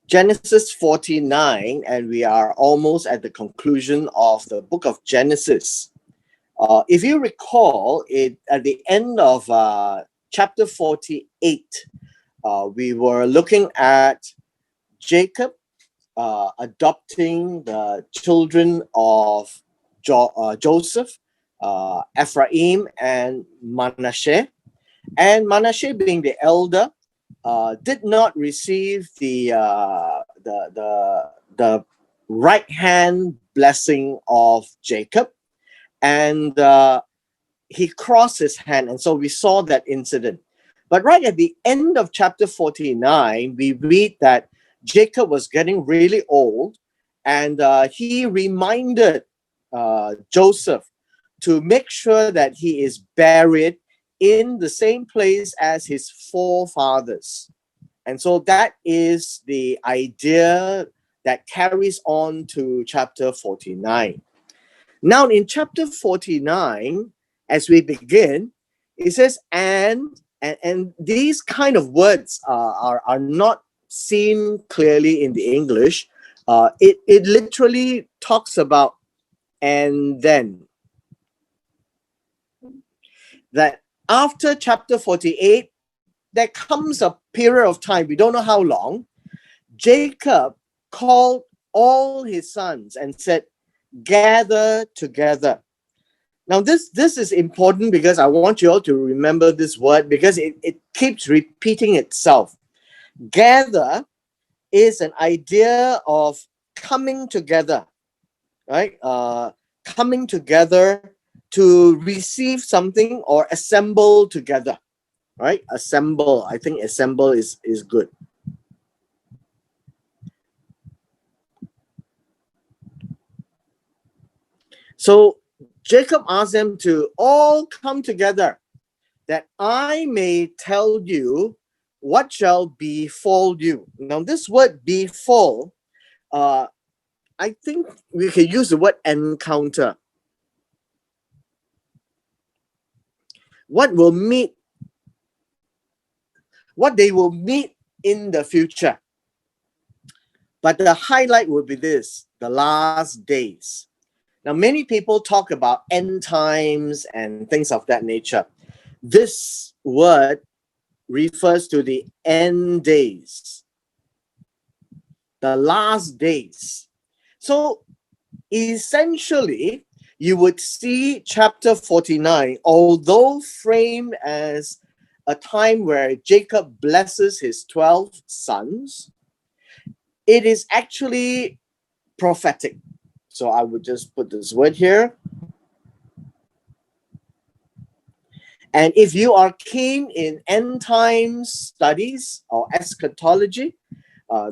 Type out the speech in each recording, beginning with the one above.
Genesis 49, and we are almost at the conclusion of the book of Genesis. If you recall, at the end of chapter 48, we were looking at Jacob adopting the children of Joseph, Ephraim, and Manasseh. And Manasseh, being the elder, did not receive the right hand blessing of Jacob, and he crossed his hand, and so we saw that incident. But right at the end of chapter 49, we read that Jacob was getting really old, and he reminded Joseph to make sure that he is buried in the same place as his forefathers. And so that is the idea that carries on to chapter 49. Now in chapter 49, as we begin, it says, and these kind of words are not seen clearly in the English. It literally talks about and then. That after chapter 48, there comes a period of time, we don't know how long, Jacob called all his sons and said, gather together. Now this is important because I want you all to remember this word because it keeps repeating itself. Gather is an idea of coming together, right? Coming together to receive something or assemble together, right? Assemble. I think assemble is good. So Jacob asked them to all come together that I may tell you what shall befall you. Now this word befall, I think we can use the word encounter. What they will meet in the future. But the highlight will be this, the last days. Now, many people talk about end times and things of that nature. This word refers to the end days, the last days. So essentially, you would see chapter 49, although framed as a time where Jacob blesses his 12 sons, it is actually prophetic. So I would just put this word here. And if you are keen in end times studies or eschatology,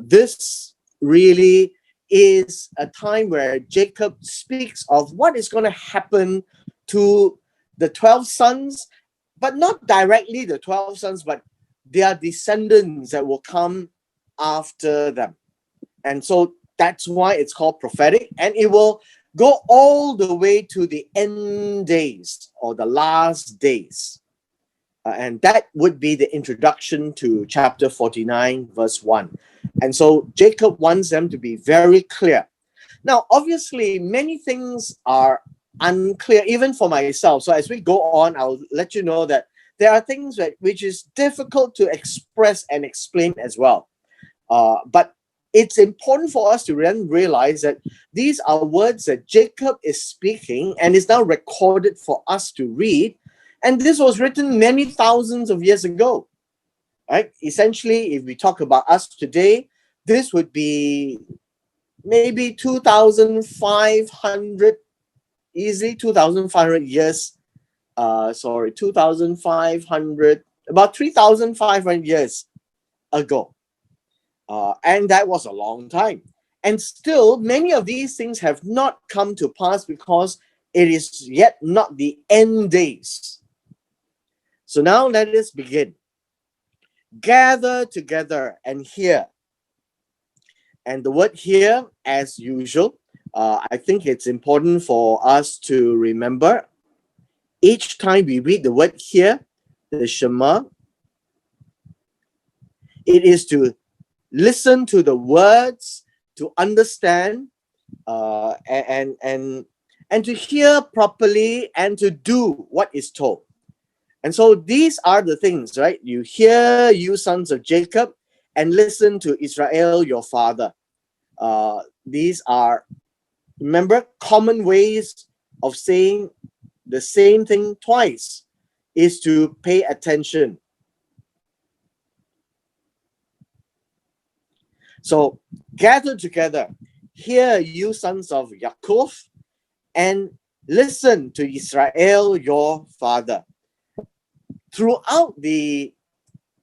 this really is a time where Jacob speaks of what is going to happen to the 12 sons, but not directly the 12 sons, but their descendants that will come after them. And so that's why it's called prophetic, and it will go all the way to the end days or the last days. And that would be the introduction to chapter 49, verse 1. And so Jacob wants them to be very clear. Now, obviously, many things are unclear, even for myself. So as we go on, I'll let you know that there are things which is difficult to express and explain as well. But it's important for us to then realize that these are words that Jacob is speaking and is now recorded for us to read. And this was written many thousands of years ago, right? Essentially, if we talk about us today, this would be maybe 2,500, easily 2,500 years. 2,500, about 3,500 years ago. And that was a long time. And still, many of these things have not come to pass because it is yet not the end days. So now let us begin. Gather together and hear. And the word hear, as usual, I think it's important for us to remember each time we read the word hear, the Shema, it is to listen to the words, to understand, and to hear properly and to do what is told. And so these are the things, right? You hear, you sons of Jacob, and listen to Israel, your father. These are, remember, common ways of saying the same thing twice is to pay attention. So gather together, hear you sons of Yaakov, and listen to Israel, your father. Throughout the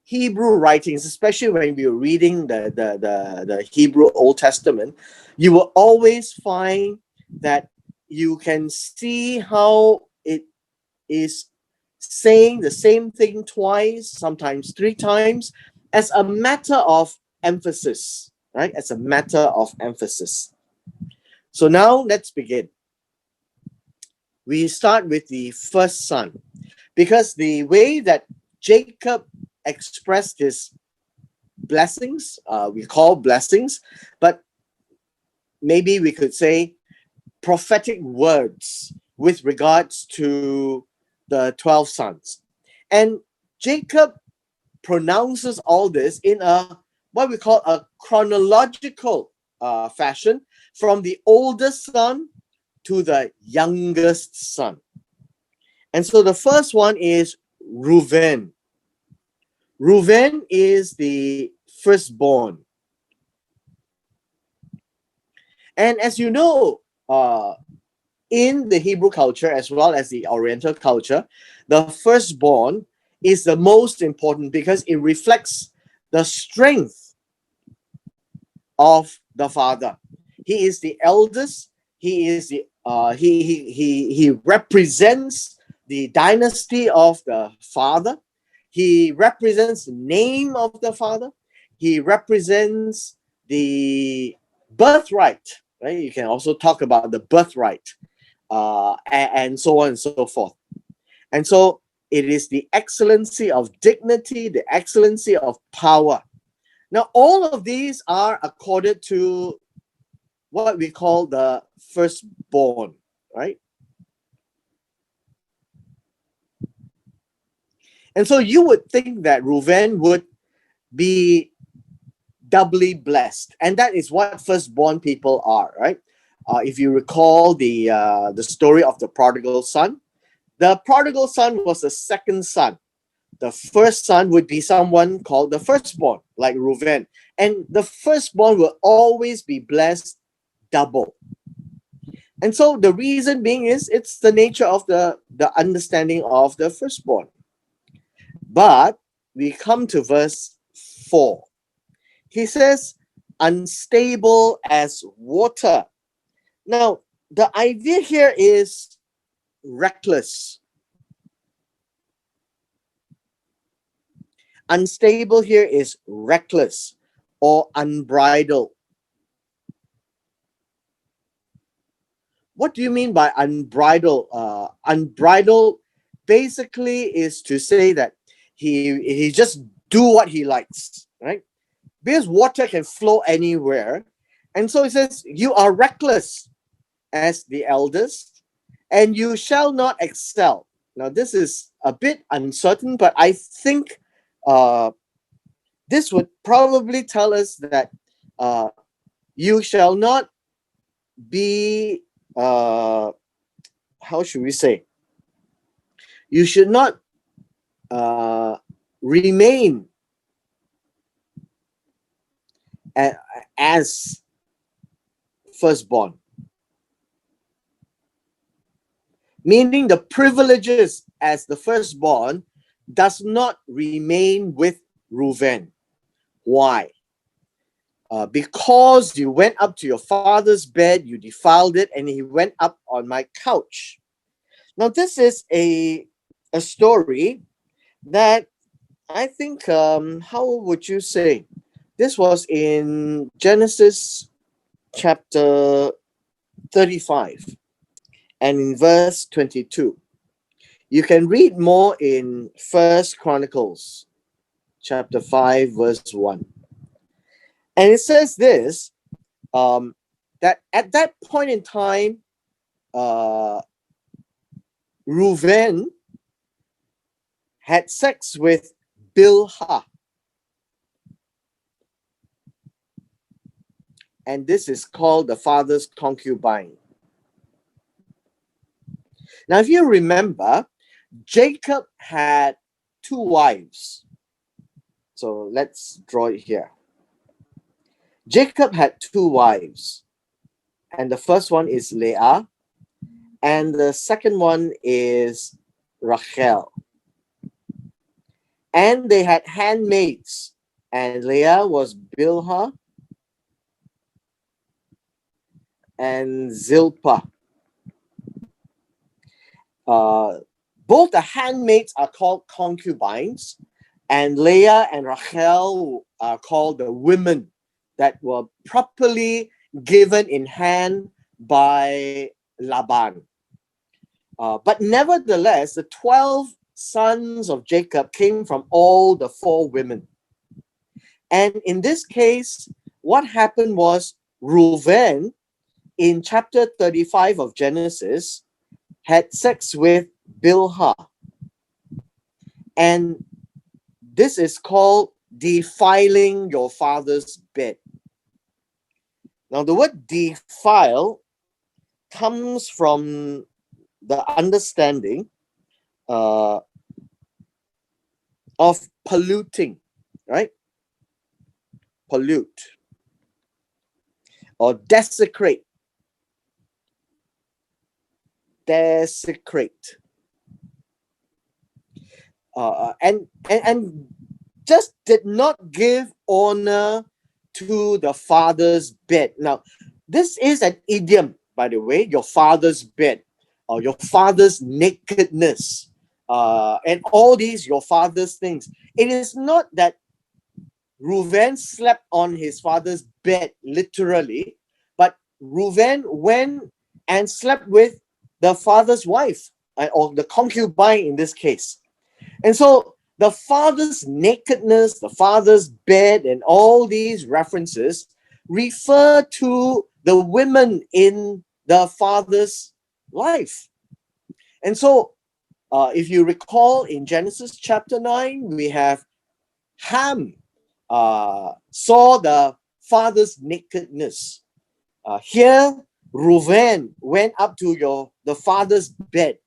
Hebrew writings, especially when we were reading the Hebrew Old Testament, you will always find that you can see how it is saying the same thing twice, sometimes three times, as a matter of emphasis, right? As a matter of emphasis. So now let's begin. We start with the first son, because the way that Jacob expressed his blessings, we call blessings, but maybe we could say prophetic words with regards to the 12 sons. And Jacob pronounces all this in a what we call a chronological fashion, from the oldest son to the youngest son. And so the first one is Reuben. Reuben is the firstborn. And as you know, in the Hebrew culture as well as the Oriental culture, the firstborn is the most important because it reflects the strength of the father. He is the eldest. He is the he represents the dynasty of the father. He represents the name of the father. He represents the birthright. Right? You can also talk about the birthright, and so on and so forth. And so it is the excellency of dignity, the excellency of power. Now, all of these are accorded to what we call the firstborn, right? And so you would think that Reuben would be doubly blessed, and that is what firstborn people are, right? If you recall the story of the prodigal son was the second son. The first son would be someone called the firstborn, like Reuben, and the firstborn will always be blessed double. And so the reason being is it's the nature of the understanding of the firstborn. But we come to verse 4. He says, unstable as water. Now, the idea here is reckless. Unstable here is reckless or unbridled. What do you mean by unbridled? Unbridled basically is to say that he just do what he likes, right? Because water can flow anywhere. And so it says, you are reckless as the eldest, and you shall not excel. Now, this is a bit uncertain, but I think this would probably tell us that you shall not be, how should we say? You should not remain as firstborn. Meaning the privileges as the firstborn does not remain with Reuben. Why? Because you went up to your father's bed, you defiled it, and he went up on my couch. Now, this is a story that I think, how would you say? This was in Genesis chapter 35 and in verse 22. You can read more in First Chronicles chapter 5 verse 1. And it says this, that at that point in time, Reuven had sex with Bilhah. And this is called the father's concubine. Now, if you remember, Jacob had two wives. So let's draw it here. Jacob had two wives. And the first one is Leah. And the second one is Rachel. And they had handmaids. And Leah was Bilhah and Zilpah. Both the handmaids are called concubines, and Leah and Rachel are called the women that were properly given in hand by Laban. But nevertheless, the 12 sons of Jacob came from all the four women. And in this case, what happened was Reuven, in chapter 35 of Genesis, had sex with Bilhah. And this is called defiling your father's bed. Now, the word defile comes from the understanding of polluting, right? Pollute or desecrate. Desecrate. And just did not give honor to the father's bed. Now, this is an idiom, by the way, your father's bed, or your father's nakedness, and all these your father's things. It is not that Reuven slept on his father's bed, literally, but Reuven went and slept with the father's wife, or the concubine in this case. And so the father's nakedness, the father's bed, and all these references refer to the women in the father's life. And so if you recall in Genesis chapter 9, we have Ham saw the father's nakedness. Here, Reuven went up to the father's bed.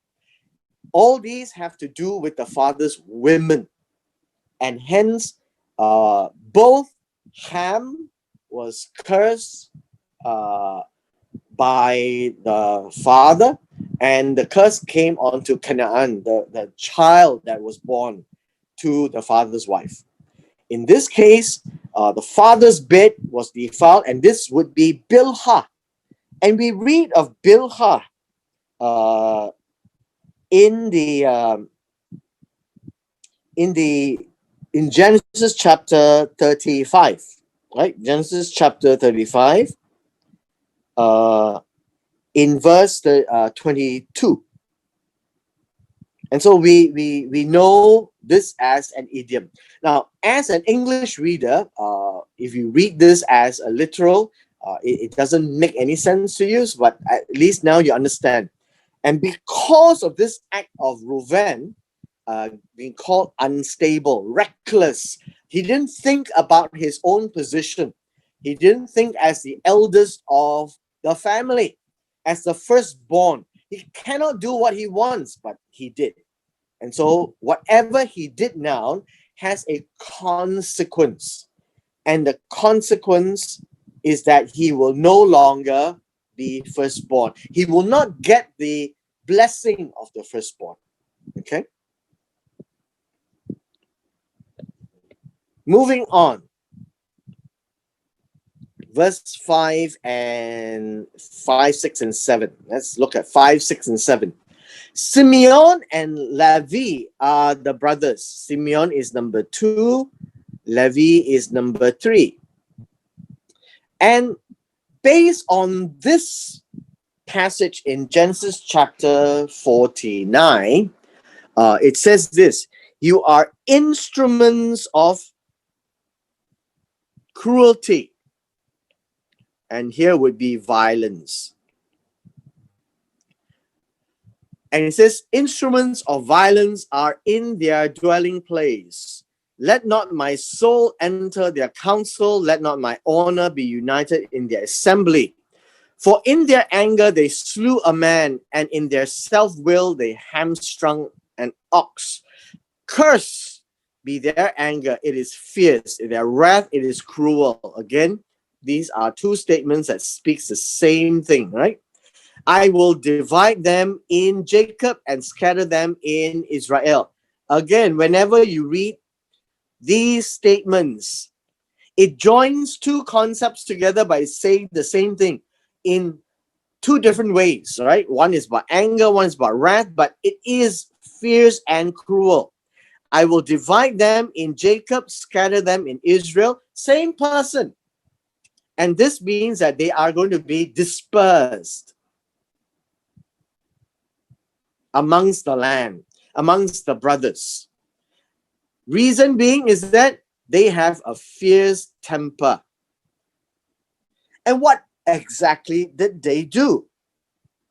All these have to do with the father's women. And hence, both Ham was cursed by the father, and the curse came onto Canaan, the child that was born to the father's wife. In this case, the father's bed was defiled, and this would be Bilhah. And we read of Bilhah in Genesis chapter 35, right? Genesis chapter 35, in verse 22. And so we know this as an idiom. Now, as an English reader, if you read this as a literal, it doesn't make any sense to you, but at least now you understand. And because of this act of Reuven, being called unstable, reckless, he didn't think about his own position. He didn't think as the eldest of the family, as the firstborn. He cannot do what he wants, but he did. And so whatever he did now has a consequence. And the consequence is that he will no longer be firstborn. He will not get the blessing of the firstborn. Okay? Moving on. Verse 5, 6, and 7. Let's look at 5, 6, and 7. Simeon and Levi are the brothers. Simeon is number 2. Levi is number 3. And based on this passage in Genesis chapter 49, it says this: you are instruments of cruelty. And here would be violence. And it says, instruments of violence are in their dwelling place. Let not my soul enter their council. Let not my honor be united in their assembly. For in their anger they slew a man, and in their self-will they hamstrung an ox. Curse be their anger, it is fierce. In their wrath, it is cruel. Again, these are two statements that speaks the same thing, right? I will divide them in Jacob and scatter them in Israel. Again, whenever you read these statements, it joins two concepts together by saying the same thing in two different ways, right? One is about anger, one is about wrath, but it is fierce and cruel. I will divide them in Jacob, scatter them in Israel. Same person. And this means that they are going to be dispersed amongst the land, amongst the brothers. Reason being is that they have a fierce temper. And what exactly did they do?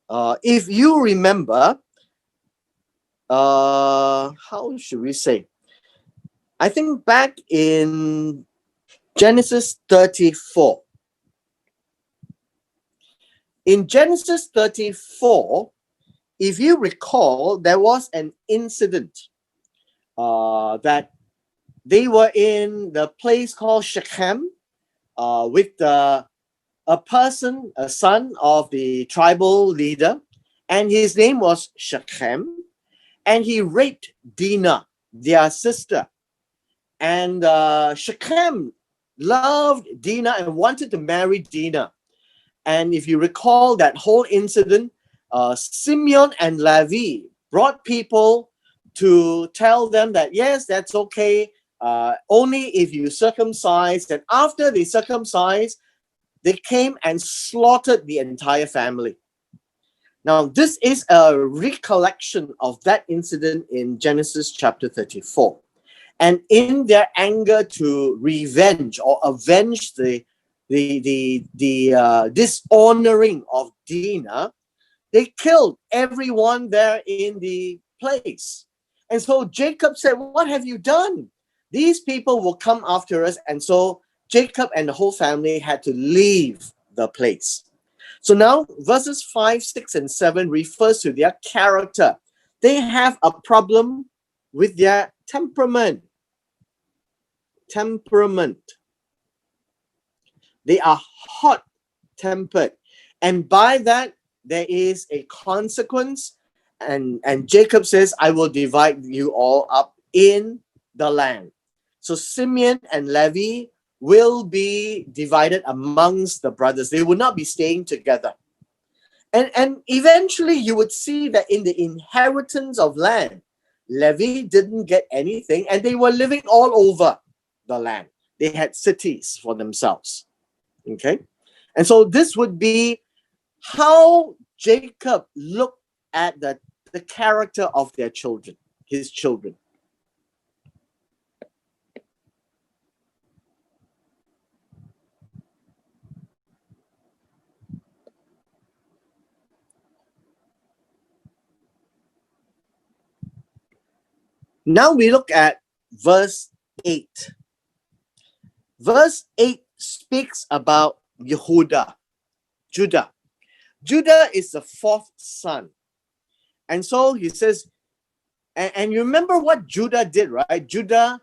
If you remember, how should we say? I think back in Genesis 34. In Genesis 34, if you recall, there was an incident that they were in the place called Shechem with a person, a son of the tribal leader, and his name was Shechem, and he raped Dinah, their sister. And Shechem loved Dinah and wanted to marry Dinah. And if you recall that whole incident, Simeon and Levi brought people to tell them that, yes, that's okay, only if you circumcise. And after they circumcised, they came and slaughtered the entire family. Now, this is a recollection of that incident in Genesis chapter 34. And in their anger to revenge or avenge the dishonoring of Dinah, they killed everyone there in the place. And so Jacob said, what have you done? These people will come after us. And so Jacob and the whole family had to leave the place. So now verses 5, 6, and 7 refers to their character. They have a problem with their temperament. They are hot-tempered. And by that, there is a consequence. And Jacob says, I will divide you all up in the land. So Simeon and Levi will be divided amongst the brothers. They will not be staying together. And eventually you would see that in the inheritance of land, Levi didn't get anything, and they were living all over the land. They had cities for themselves. Okay? And so this would be how Jacob looked at the character of their children, his children. Now we look at verse 8. Verse 8 speaks about Yehuda, Judah. Judah is the fourth son. And so he says, and you remember what Judah did, right? Judah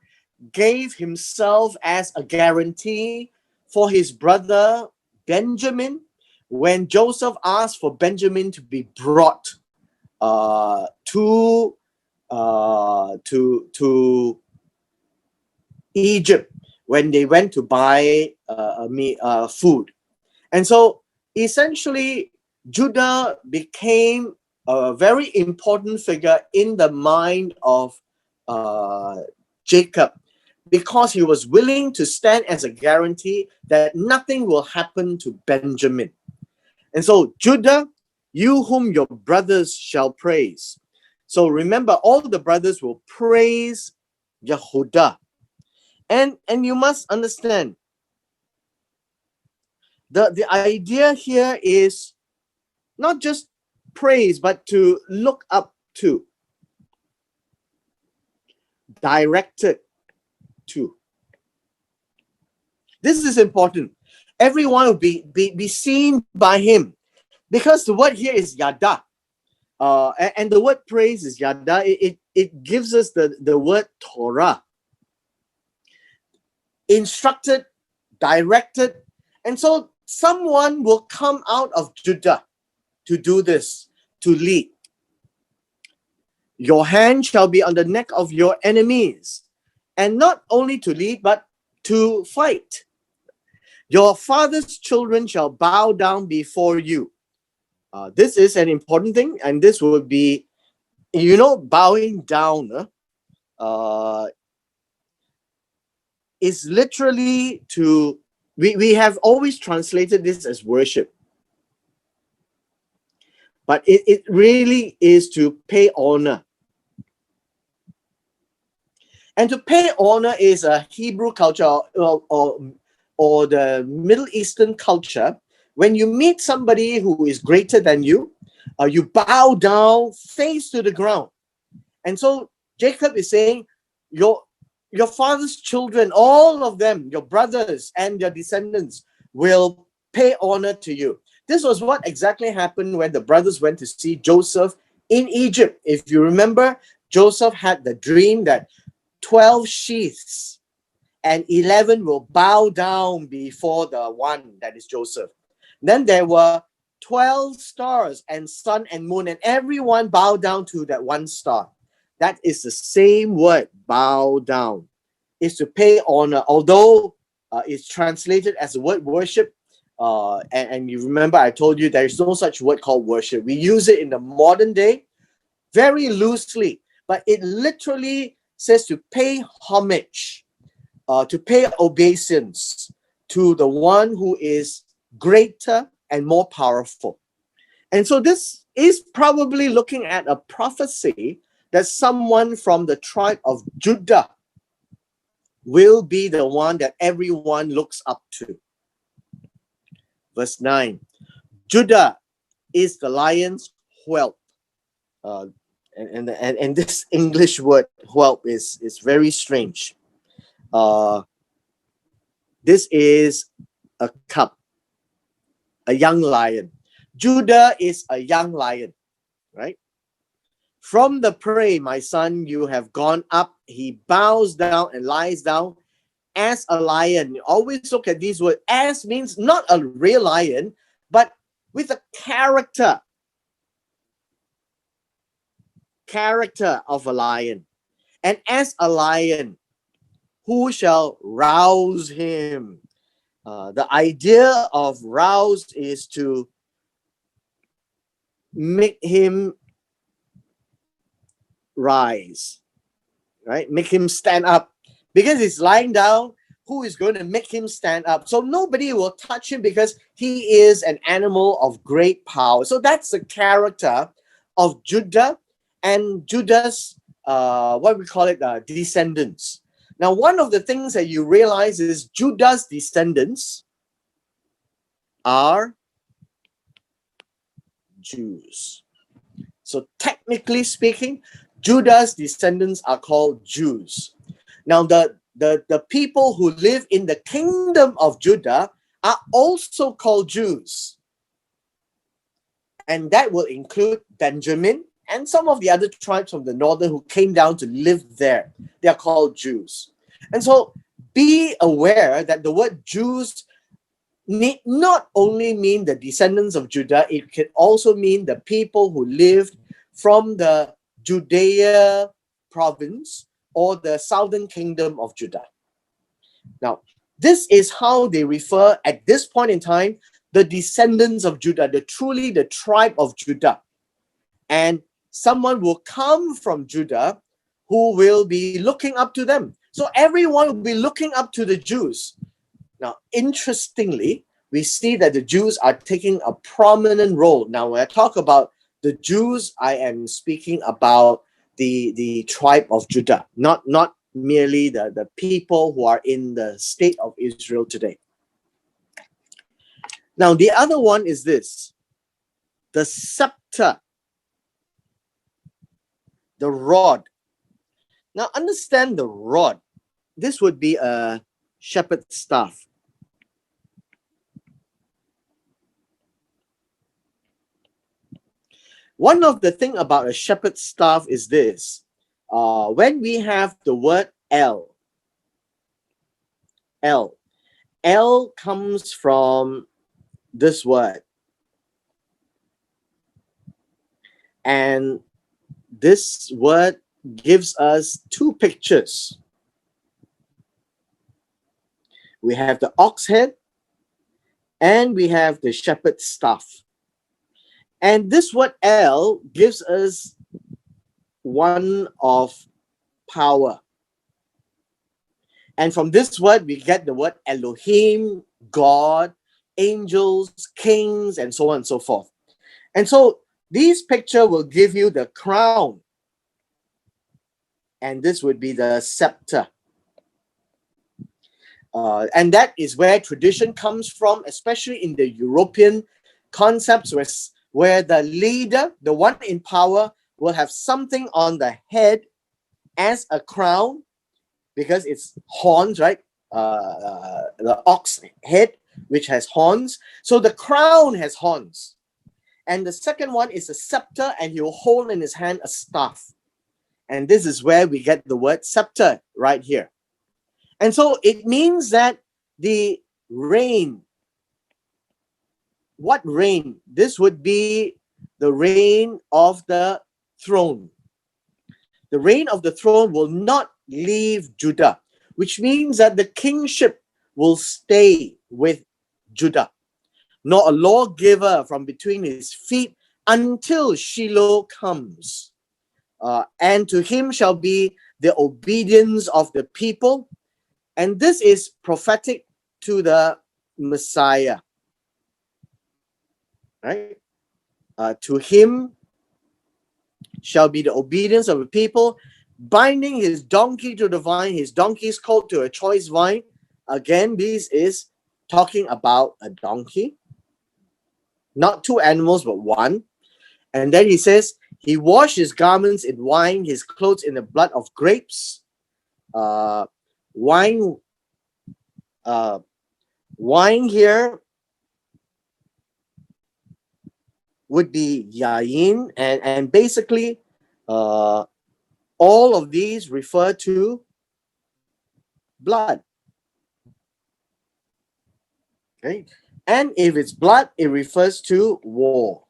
gave himself as a guarantee for his brother Benjamin when Joseph asked for Benjamin to be brought to Egypt when they went to buy food. And so essentially Judah became a very important figure in the mind of Jacob, because he was willing to stand as a guarantee that nothing will happen to Benjamin. And so Judah, you whom your brothers shall praise. So remember, all the brothers will praise Yehuda. And you must understand, the idea here is not just praise, but to look up to, directed to. This is important. Everyone will be seen by him, because the word here is yada. And the word praise is yada. It gives us the word Torah. Instructed, directed. And so someone will come out of Judah to do this, to lead. Your hand shall be on the neck of your enemies. And not only to lead, but to fight. Your father's children shall bow down before you. This is an important thing, and this would be, bowing down is literally to, we have always translated this as worship. But it really is to pay honor. And to pay honor is a Hebrew culture or the Middle Eastern culture. When you meet somebody who is greater than you, you bow down, face to the ground. And so Jacob is saying, your father's children, all of them, your brothers and your descendants, will pay honor to you. This was what exactly happened when the brothers went to see Joseph in Egypt. If you remember, Joseph had the dream that 12 sheaths and 11 will bow down before the one that is Joseph. Then there were 12 stars and sun and moon, and everyone bowed down to that one star. That is the same word, bow down. Is to pay honor, although it's translated as the word worship. And you remember I told you there is no such word called worship. We use it in the modern day very loosely, but it literally says to pay homage, to pay obeisance to the one who is greater and more powerful. And so this is probably looking at a prophecy that someone from the tribe of Judah will be the one that everyone looks up to. Verse 9, Judah is the lion's whelp. And this English word whelp is very strange. This is a cub, a young lion. Judah is a young lion, right? From the prey, my son, you have gone up. He bows down and lies down as a lion. Always look at these words. As means not a real lion, but with a character of a lion. And as a lion, who shall rouse him? The idea of rouse is to make him rise, right? Make him stand up. Because he's lying down, who is going to make him stand up? So nobody will touch him because he is an animal of great power. So that's the character of Judah and Judah's, what we call it, descendants. Now, one of the things that you realize is Judah's descendants are Jews. So technically speaking, Judah's descendants are called Jews. Now, the people who live in the kingdom of Judah are also called Jews. And that will include Benjamin and some of the other tribes from the northern who came down to live there. They are called Jews. And so be aware that the word Jews need not only mean the descendants of Judah, it can also mean the people who lived from the Judea province or the southern kingdom of Judah. Now, this is how they refer at this point in time, the descendants of Judah, truly the tribe of Judah. And someone will come from Judah who will be looking up to them. So everyone will be looking up to the Jews. Now, interestingly, we see that the Jews are taking a prominent role. Now, when I talk about the Jews, I am speaking about the tribe of Judah, not merely the people who are in the state of Israel today. Now, the other one is this, the scepter, the rod. Now, understand the rod. This would be a shepherd's staff. One of the thing about a shepherd's staff is this. When we have the word L, L comes from this word. And this word gives us two pictures. We have the ox head and we have the shepherd's staff. And this word L gives us one of power. And from this word, we get the word Elohim, God, angels, kings, and so on and so forth. And so this picture will give you the crown. And this would be the scepter. And that is where tradition comes from, especially in the European concepts where the leader, the one in power, will have something on the head as a crown, because it's horns, right? The ox head, which has horns. So the crown has horns. And the second one is a scepter, and he will hold in his hand a staff. And this is where we get the word scepter right here. And so it means that the reign, what reign? This would be the reign of the throne. The reign of the throne will not leave Judah, which means that the kingship will stay with Judah, nor a lawgiver from between his feet until Shiloh comes. And to him shall be the obedience of the people. And this is prophetic to the Messiah. Right? To him shall be the obedience of the people, binding his donkey to the vine, his donkey's colt to a choice vine. Again, this is talking about a donkey, not two animals, but one. And then he says, he washed his garments in wine, his clothes in the blood of grapes. Wine here would be yayin, and basically all of these refer to blood. Okay, and if it's blood, it refers to war.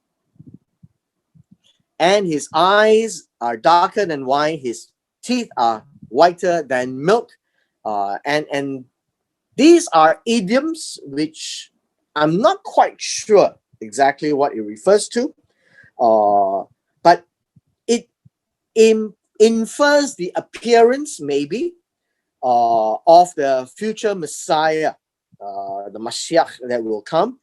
And his eyes are darker than wine, his teeth are whiter than milk. And these are idioms which I'm not quite sure exactly what it refers to, but it infers the appearance, maybe, of the future Messiah, the Mashiach that will come.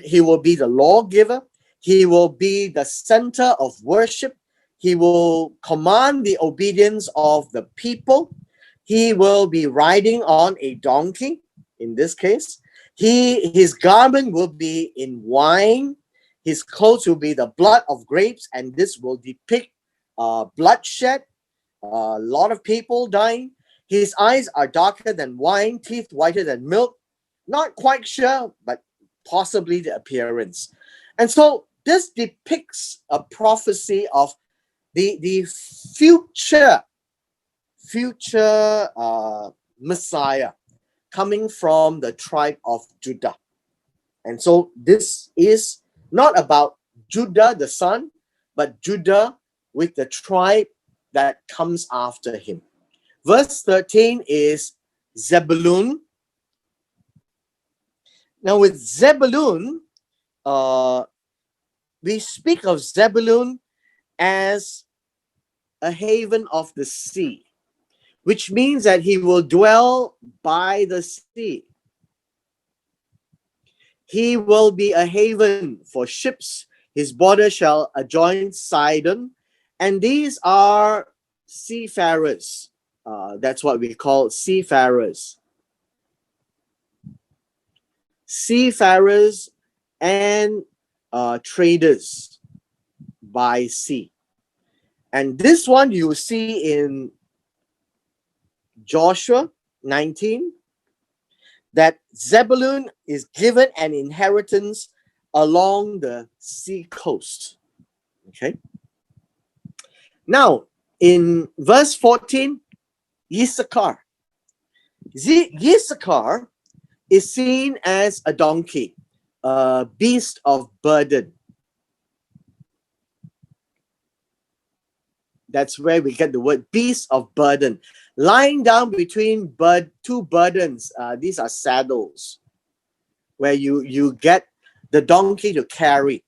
He will be the lawgiver. He will be the center of worship. He will command the obedience of the people. He will be riding on a donkey, in this case. His garment will be in wine. His clothes will be the blood of grapes, and this will depict bloodshed, a lot of people dying. His eyes are darker than wine, teeth whiter than milk. Not quite sure, but possibly the appearance. And so this depicts a prophecy of the future Messiah coming from the tribe of Judah. And so this is not about Judah the son, but Judah with the tribe that comes after him. Verse 13 is Zebulun. Now with Zebulun, we speak of Zebulun as a haven of the sea, which means that he will dwell by the sea. He will be a haven for ships. His border shall adjoin Sidon. And these are seafarers. That's what we call seafarers. Seafarers and traders by sea. And this one you see in Joshua 19, that Zebulun is given an inheritance along the sea coast. Okay. Now, in verse 14, Issachar. Issachar is seen as a donkey, a beast of burden. That's where we get the word beast of burden. Lying down between two burdens. These are saddles where you get the donkey to carry.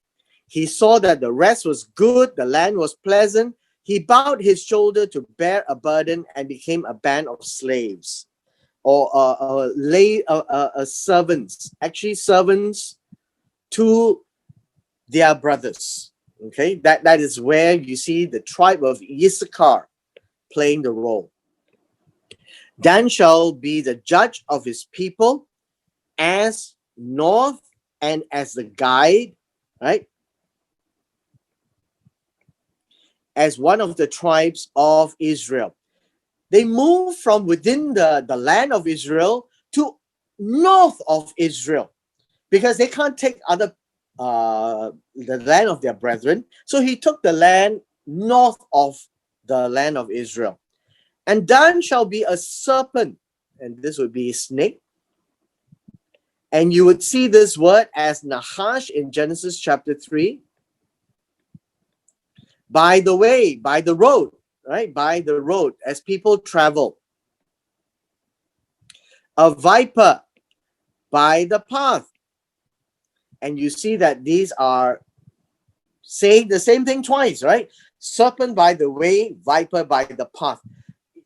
He saw that the rest was good, the land was pleasant. He bowed his shoulder to bear a burden and became a band of slaves or servants, actually servants to their brothers. Okay, that is where you see the tribe of Issachar playing the role. Dan shall be the judge of his people as north and as the guide, right? As one of the tribes of Israel. They move from within the land of Israel to north of Israel because they can't take the land of their brethren. So he took the land north of the land of Israel. And Dan shall be a serpent, and this would be a snake. And you would see this word as Nahash in Genesis chapter 3. By the way, by the road, right? By the road, as people travel. A viper by the path. And you see that these are saying the same thing twice, right? Serpent by the way, viper by the path.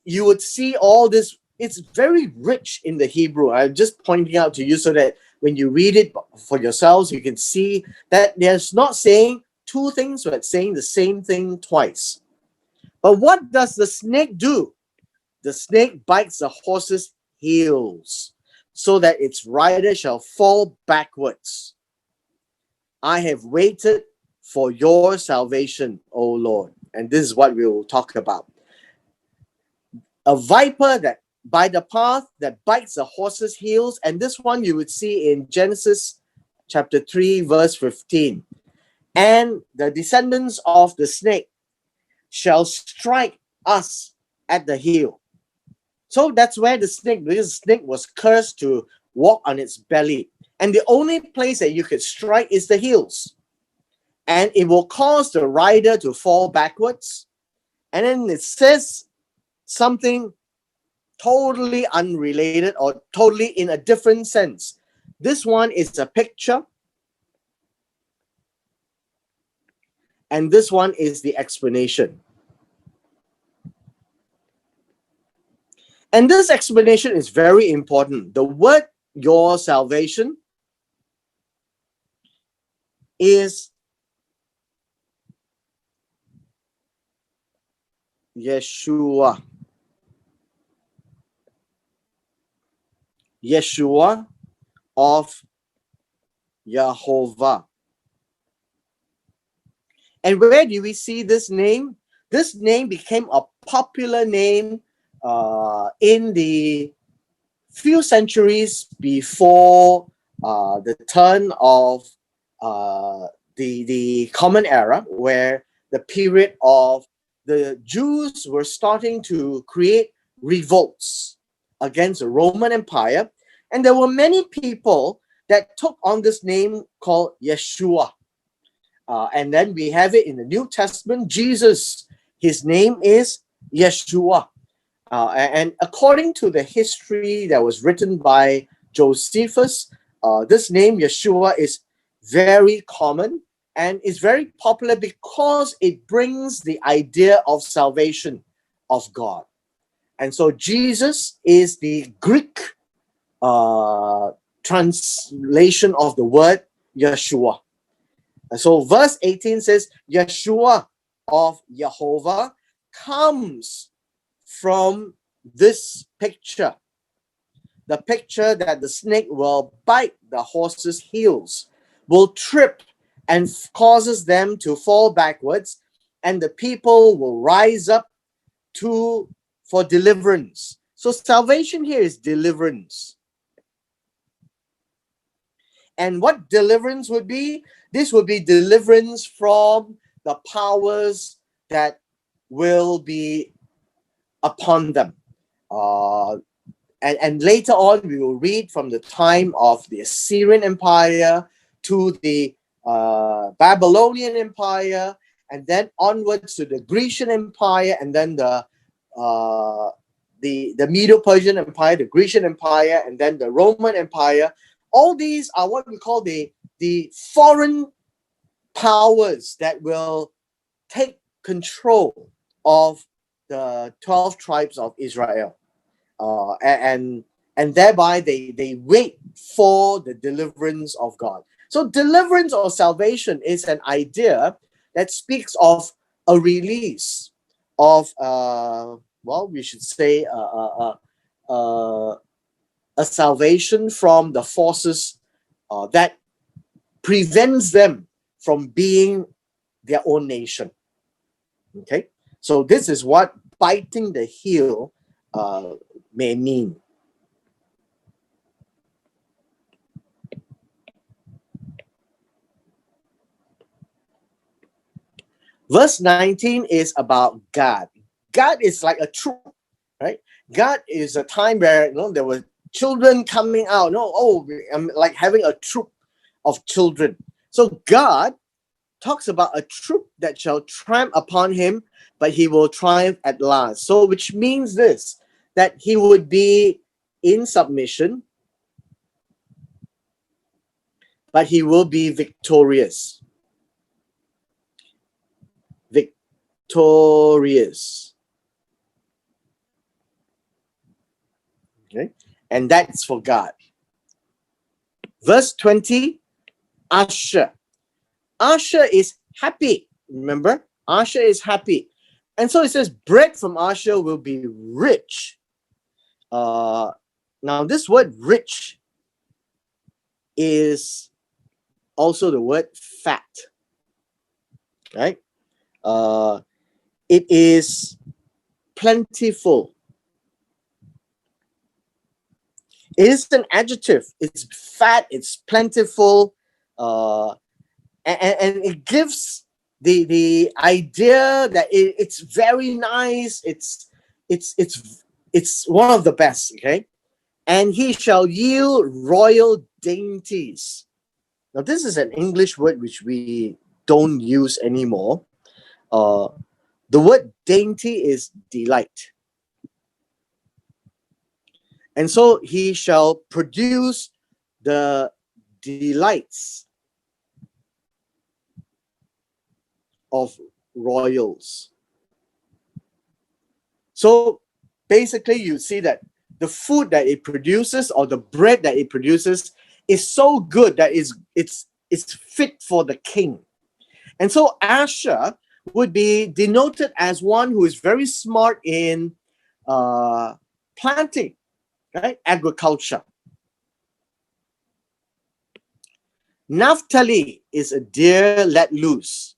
You would see all this. It's very rich in the Hebrew. I'm just pointing out to you so that when you read it for yourselves, you can see that there's not saying two things, but saying the same thing twice. But what does the snake do? The snake bites the horse's heels so that its rider shall fall backwards. I have waited for your salvation, O Lord. And this is what we will talk about. A viper that by the path that bites the horse's heels. And this one you would see in Genesis chapter 3, verse 15. And the descendants of the snake shall strike us at the heel. So that's where this snake was cursed to walk on its belly. And the only place that you could strike is the heels. And it will cause the rider to fall backwards. And then it says something totally unrelated or totally in a different sense. This one is a picture. And this one is the explanation. And this explanation is very important. The word your salvation is Yeshua. Yeshua of Jehovah. And where do we see this name? This name became a popular name in the few centuries before the turn of the Common Era, where the period of the Jews were starting to create revolts against the Roman Empire. And there were many people that took on this name called Yeshua. And then we have it in the New Testament, Jesus. His name is Yeshua. And according to the history that was written by Josephus, this name Yeshua is very common and is very popular because it brings the idea of salvation of God. And so Jesus is the Greek translation of the word Yeshua. And so verse 18 says, Yeshua of Jehovah comes from this picture. The picture that the snake will bite the horse's heels. will trip and causes them to fall backwards, and the people will rise up for deliverance. So salvation here is deliverance. And what deliverance would be? This would be deliverance from the powers that will be upon them. And later on, we will read from the time of the Assyrian Empire to the Babylonian Empire, and then onwards to the Grecian Empire, and then the Medo-Persian Empire, the Grecian Empire, and then the Roman Empire. All these are what we call the foreign powers that will take control of the 12 tribes of Israel. And thereby they wait for the deliverance of God. So deliverance or salvation is an idea that speaks of a release of, we should say, a salvation from the forces that prevents them from being their own nation. Okay, so this is what biting the heel may mean. Verse 19 is about God. God is like a troop, right? God is a time where there were children coming out. I'm like having a troop of children. So God talks about a troop that shall tramp upon him, but he will triumph at last. So which means this, that he would be in submission, but he will be victorious. Victorious. Okay, and that's for God. Verse 20, Asher. Asher is happy. Remember, Asher is happy. And so it says, bread from Asher will be rich. Now, this word rich is also the word fat. Right? It is plentiful. It is an adjective. It's fat, it's plentiful, and it gives the idea that it's very nice. It's one of the best. Okay, and he shall yield royal dainties. Now, this is an English word which we don't use anymore. The word dainty is delight. And so he shall produce the delights of royals. So basically, you see that the food that it produces, or the bread that it produces, is so good that it's fit for the king. And so Asher would be denoted as one who is very smart in planting, right? Agriculture. Naphtali is a deer let loose.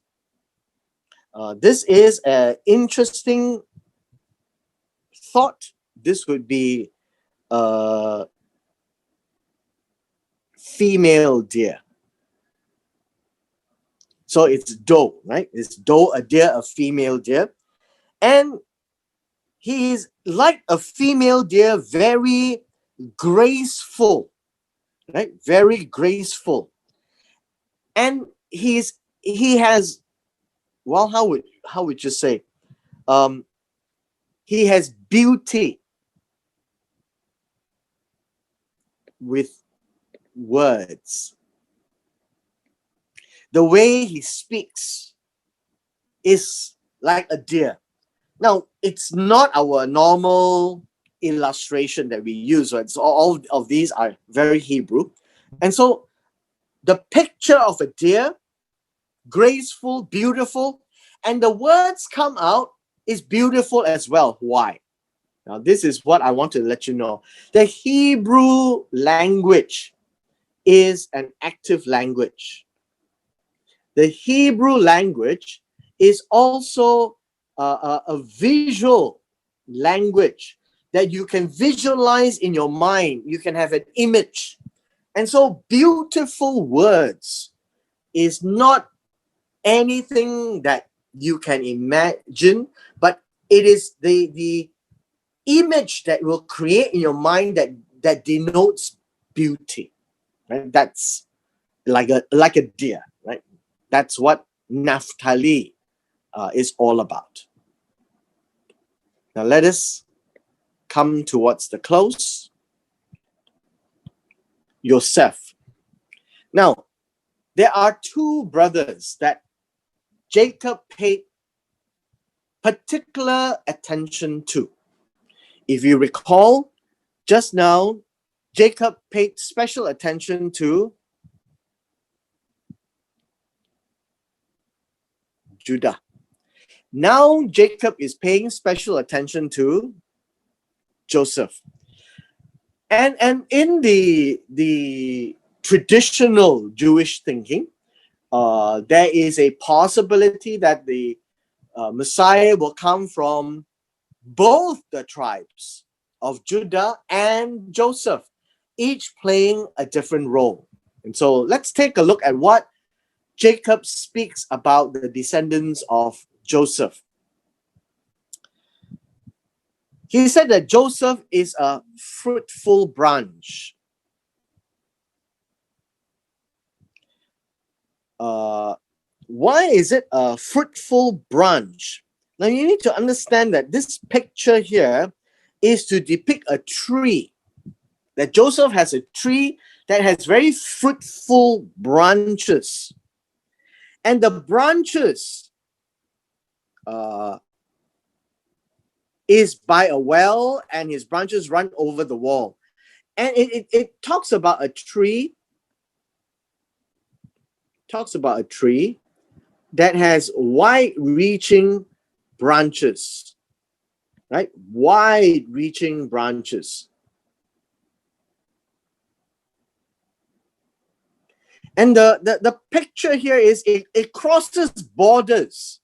This is an interesting thought. This would be a female deer. So it's doe, right? It's doe, a deer, a female deer. And he's like a female deer, very graceful, right? Very graceful. And he has, well, how would you say? He has beauty with words. The way he speaks is like a deer. Now, it's not our normal illustration that we use, right? So all of these are very Hebrew. And so the picture of a deer, graceful, beautiful, and the words come out is beautiful as well. Why? Now, this is what I want to let you know. The Hebrew language is an active language. The Hebrew language is also a visual language that you can visualize in your mind. You can have an image. And so beautiful words is not anything that you can imagine, but it is the image that will create in your mind that denotes beauty. Right? That's like a deer, right? That's what Naphtali is all about. Now let us come towards the close. Joseph. Now, there are two brothers that Jacob paid particular attention to. If you recall, just now, Jacob paid special attention to Judah. Now Jacob is paying special attention to Joseph. And in the traditional Jewish thinking, there is a possibility that the Messiah will come from both the tribes of Judah and Joseph, each playing a different role. And so let's take a look at what Jacob speaks about the descendants of Joseph. He said that Joseph is a fruitful branch. Why is it a fruitful branch? Now you need to understand that this picture here is to depict a tree. That Joseph has a tree that has very fruitful branches. And the branches is by a well, and his branches run over the wall. And it talks about a tree, that has wide-reaching branches, right? Wide-reaching branches. And the picture here is it crosses borders.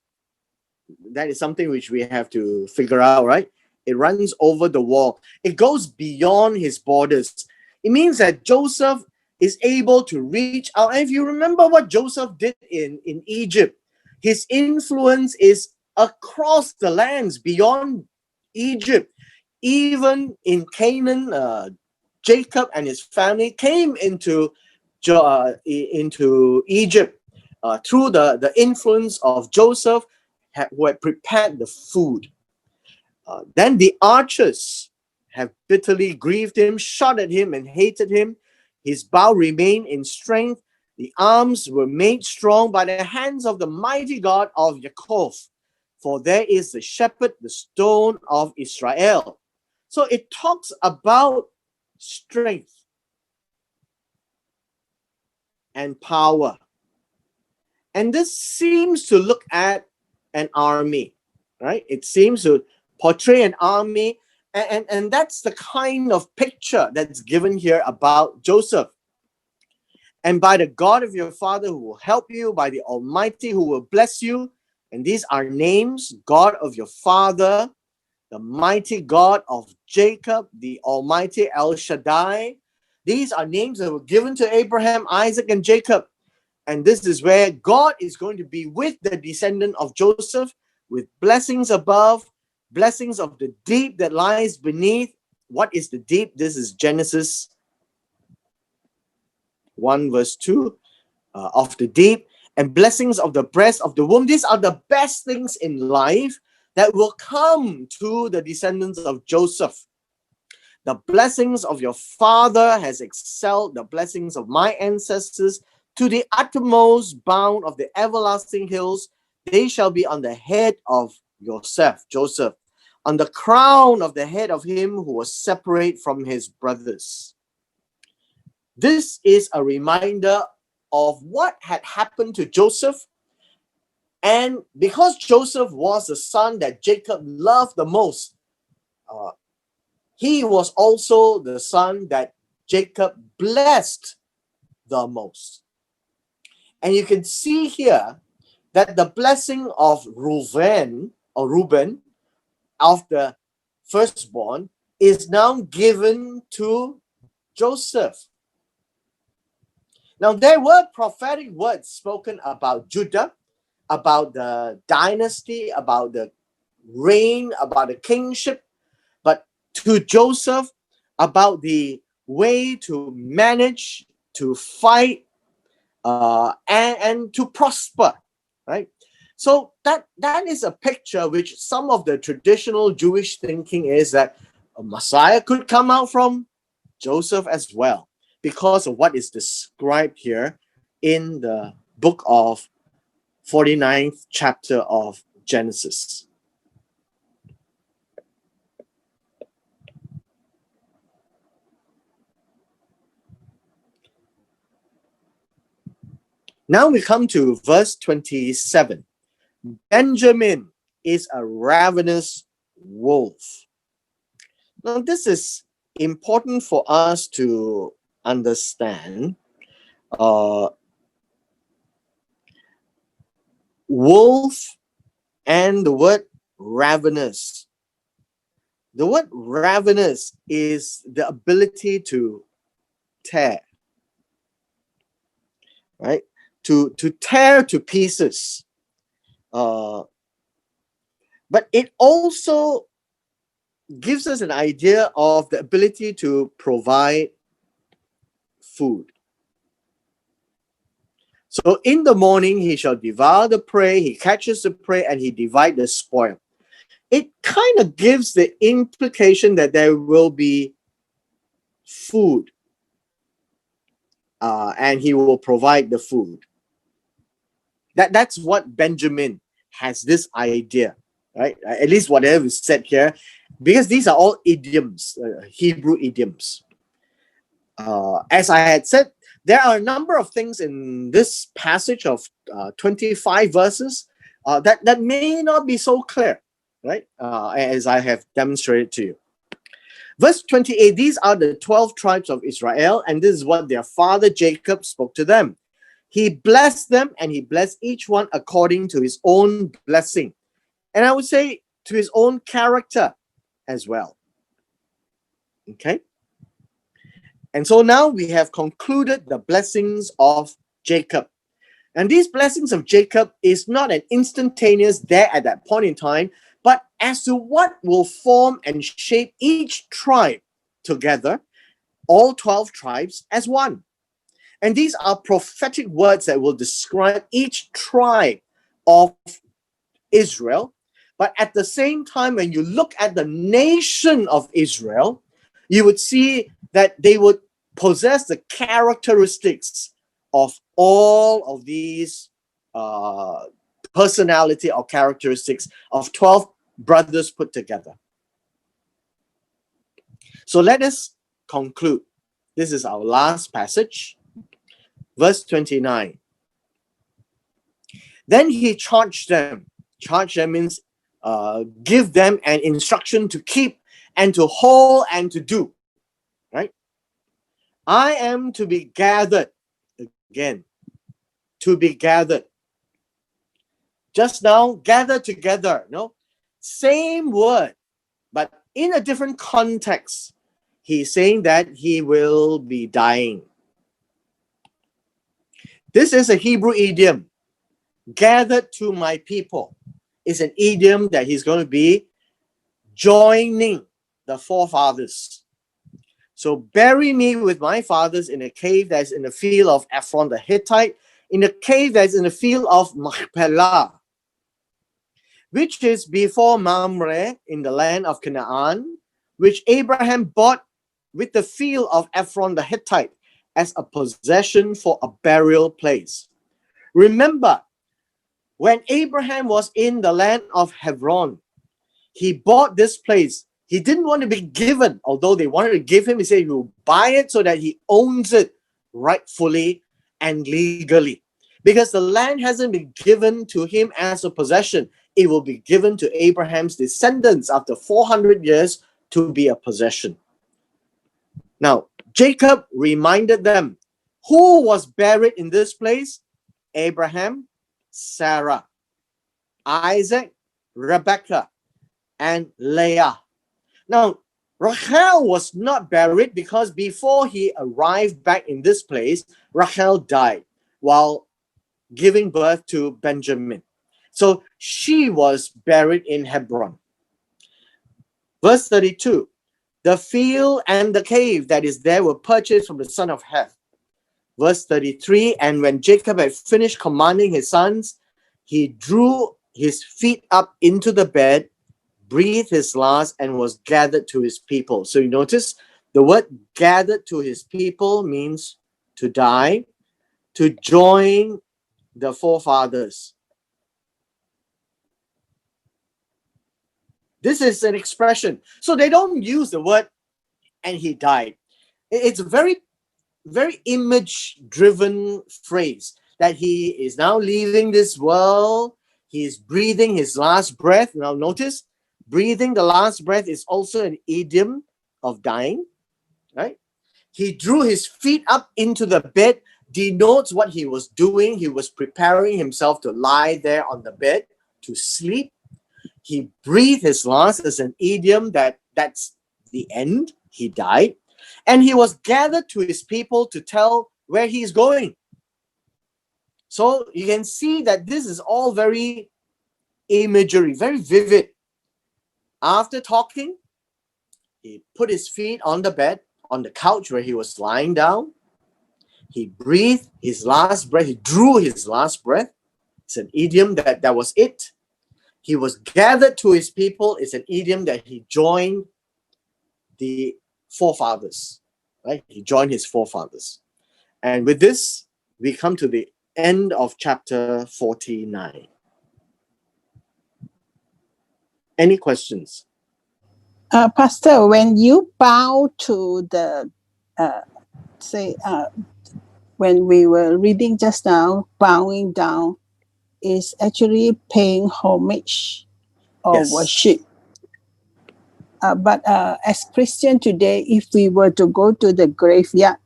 That is something which we have to figure out, right? It runs over the wall. It goes beyond his borders. It means that Joseph is able to reach out. And if you remember what Joseph did in Egypt, his influence is across the lands beyond Egypt. Even in Canaan, Jacob and his family came into Egypt through the influence of Joseph, who had prepared the food. Then the archers have bitterly grieved him, shot at him, and hated him. His bow remained in strength. The arms were made strong by the hands of the mighty God of Yaakov. For there is the shepherd, the stone of Israel. So it talks about strength and power. And this seems to look at an army, right? It seems to portray an army, and that's the kind of picture that's given here about Joseph. And by the God of your father who will help you, by the Almighty who will bless you, and these are names: God of your father, the mighty God of Jacob, the Almighty El Shaddai. These are names that were given to Abraham, Isaac, and Jacob. And this is where God is going to be with the descendant of Joseph, with blessings above, blessings of the deep that lies beneath. What is the deep? This is Genesis 1 verse 2, of the deep, and blessings of the breast of the womb. These are the best things in life that will come to the descendants of Joseph. The blessings of your father has excelled the blessings of my ancestors to the uttermost bound of the everlasting hills. They shall be on the head of Joseph, on the crown of the head of him who was separate from his brothers. This is a reminder of what had happened to Joseph. And because Joseph was the son that Jacob loved the most, he was also the son that Jacob blessed the most. And you can see here that the blessing of Reuben, of the firstborn, is now given to Joseph. Now, there were prophetic words spoken about Judah, about the dynasty, about the reign, about the kingship, but to Joseph, about the way to manage, to fight, and to prosper, right? So that is a picture which some of the traditional Jewish thinking is that a Messiah could come out from Joseph as well, because of what is described here in the book of 49th chapter of Genesis. Now we come to verse 27. Benjamin is a ravenous wolf. Now, this is important for us to understand. Wolf and the word ravenous. The word ravenous is the ability to tear, right? To tear to pieces. But it also gives us an idea of the ability to provide food. So in the morning, he shall devour the prey, he catches the prey, and he divides the spoil. It kind of gives the implication that there will be food, and he will provide the food. That's what Benjamin has, this idea, right? At least whatever is said here, because these are all idioms, Hebrew idioms. As I had said, there are a number of things in this passage of 25 verses that may not be so clear, right? As I have demonstrated to you. Verse 28, these are the 12 tribes of Israel, and this is what their father Jacob spoke to them. He blessed them, and he blessed each one according to his own blessing. And I would say to his own character as well. Okay? And so now we have concluded the blessings of Jacob. And these blessings of Jacob is not an instantaneous there at that point in time, but as to what will form and shape each tribe together, all 12 tribes as one. And these are prophetic words that will describe each tribe of Israel. But at the same time, when you look at the nation of Israel, you would see that they would possess the characteristics of all of these personality or characteristics of 12 brothers put together. So let us conclude. This is our last passage. Verse 29. Then he charged them. Charge them means give them an instruction to keep and to hold and to do. Right? I am to be gathered. Again, to be gathered. Just now, gather together. No? Same word, but in a different context. He's saying that he will be dying. This is a Hebrew idiom. Gathered to my people is an idiom that he's going to be joining the forefathers. So bury me with my fathers in a cave that is in the field of Ephron the Hittite, in a cave that is in the field of Machpelah, which is before Mamre in the land of Canaan, which Abraham bought with the field of Ephron the Hittite as a possession for a burial place. Remember, when Abraham was in the land of Hebron, he bought this place. He didn't want to be given, although they wanted to give him. He said he will buy it so that he owns it rightfully and legally. Because the land hasn't been given to him as a possession. It will be given to Abraham's descendants after 400 years to be a possession. Now, Jacob reminded them Who was buried in this place? Abraham, Sarah, Isaac, Rebecca, and Leah. Now, Rachel was not buried because before he arrived back in this place, Rachel died while giving birth to Benjamin. So she was buried in Hebron. Verse 32, the field and the cave that is there were purchased from the son of Heth. Verse 33, and when Jacob had finished commanding his sons, he drew his feet up into the bed, breathed his last, and was gathered to his people. So you notice the word gathered to his people means to die, to join the forefathers. This is an expression. So they don't use the word and he died. It's a very, very image-driven phrase that he is now leaving this world. He is breathing his last breath. Now notice, breathing the last breath is also an idiom of dying, right? He drew his feet up into the bed, denotes what he was doing. He was preparing himself to lie there on the bed to sleep. He breathed his last as an idiom that's the end. He died. And he was gathered to his people to tell where he's going. So you can see that this is all very imagery, very vivid. After talking, he put his feet on the bed, on the couch where he was lying down. He breathed his last breath. He drew his last breath. It's an idiom that was it. He was gathered to his people. It's an idiom that he joined the forefathers, right? He joined his forefathers. And with this, we come to the end of chapter 49. Any questions? Pastor, when you bow to the, when we were reading just now, bowing down is actually paying homage or Yes. worship. But as Christian today, if we were to go to the graveyard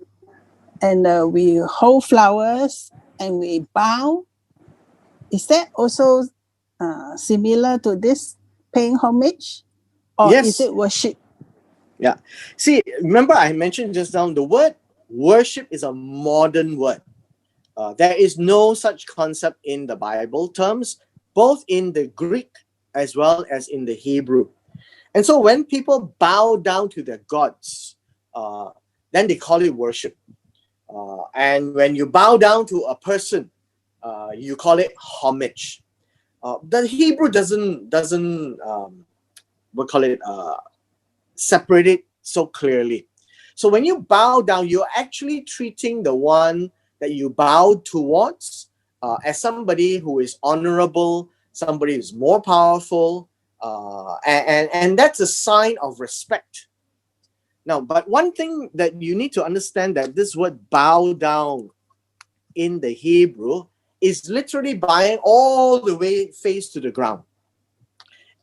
and we hold flowers and we bow, is that also similar to this paying homage? Or Yes. is it worship? Yeah. See, remember I mentioned just now, the word worship is a modern word. There is no such concept in the Bible terms, both in the Greek as well as in the Hebrew. And so when people bow down to their gods, then they call it worship. And when you bow down to a person, you call it homage. The Hebrew doesn't separate it so clearly. So when you bow down, you're actually treating the one that you bow towards as somebody who is honorable, somebody who's more powerful, and that's a sign of respect. Now, but one thing that you need to understand, that this word bow down in the Hebrew is literally bowing all the way face to the ground.